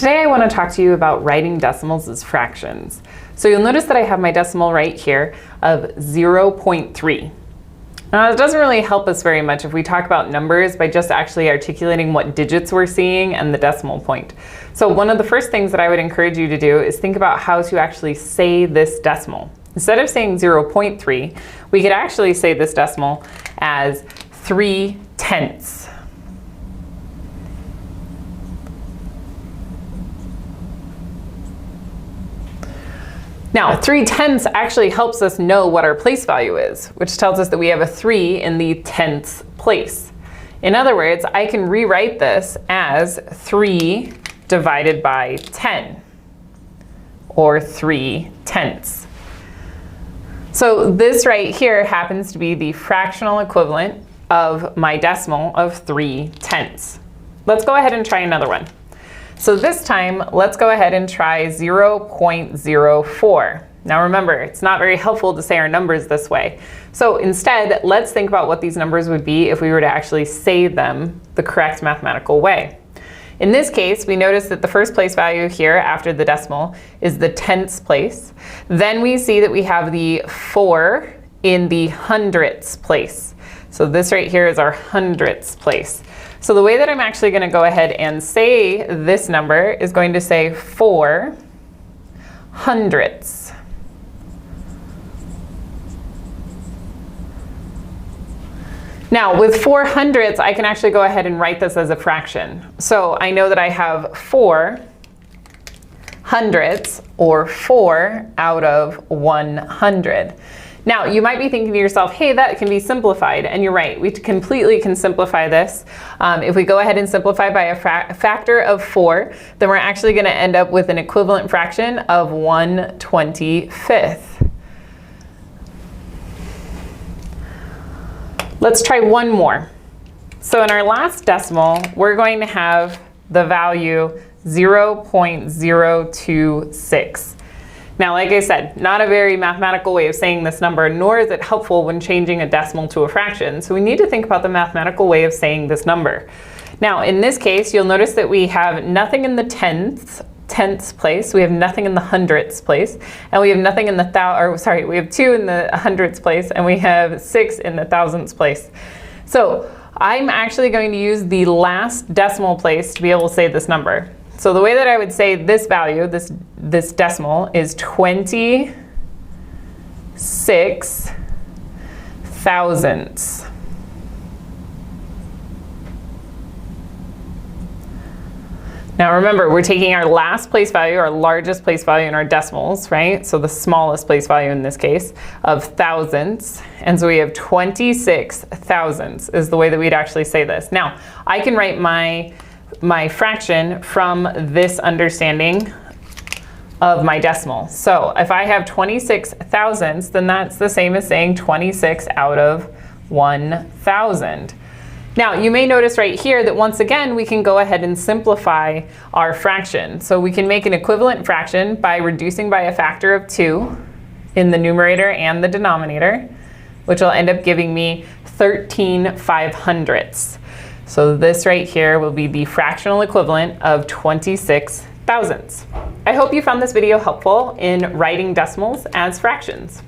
Today I want to talk to you about writing decimals as fractions. So you'll notice that I have my decimal right here of 0.3. Now it doesn't really help us very much if we talk about numbers by just actually articulating what digits we're seeing and the decimal point. So one of the first things that I would encourage you to do is think about how to actually say this decimal. Instead of saying 0.3, we could actually say this decimal as 3/10. Now, 3/10 actually helps us know what our place value is, which tells us that we have a 3 in the 10th place. In other words, I can rewrite this as 3 divided by 10, or 3/10. So this right here happens to be the fractional equivalent of my decimal of 3/10. Let's go ahead and try another one. So this time, let's go ahead and try 0.04. Now remember, it's not very helpful to say our numbers this way. So instead, let's think about what these numbers would be if we were to actually say them the correct mathematical way. In this case, we notice that the first place value here after the decimal is the 10th place. Then we see that we have the 4 in the hundredths place. So this right here is our hundredths place. So the way that I'm actually going to go ahead and say this number is going to say 4 hundredths. Now with 4 hundredths, I can actually go ahead and write this as a fraction. So I know that I have 4 hundredths, or 4 out of 100. Now, you might be thinking to yourself, hey, that can be simplified. And you're right, we completely can simplify this. If we go ahead and simplify by a factor of 4, then we're actually going to end up with an equivalent fraction of 1/25. Let's try one more. So in our last decimal, we're going to have the value 0.026. Now, like I said, not a very mathematical way of saying this number, nor is it helpful when changing a decimal to a fraction. So we need to think about the mathematical way of saying this number. Now, in this case, you'll notice that we have nothing in the tenths place, we have nothing in the hundredths place, and we have nothing in the we have 2 in the hundredths place, and we have 6 in the thousandths place. So I'm actually going to use the last decimal place to be able to say this number. So the way that I would say this value, this decimal, is 26 thousandths. Now remember, we're taking our last place value, our largest place value in our decimals, right? So the smallest place value in this case of thousandths. And so we have 26 thousandths is the way that we'd actually say this. Now, I can write my fraction from this understanding of my decimal. So if I have 26 thousandths, then that's the same as saying 26 out of 1,000. Now you may notice right here that once again we can go ahead and simplify our fraction. So we can make an equivalent fraction by reducing by a factor of 2 in the numerator and the denominator, which will end up giving me 13/500ths. So this right here will be the fractional equivalent of 26 thousandths. I hope you found this video helpful in writing decimals as fractions.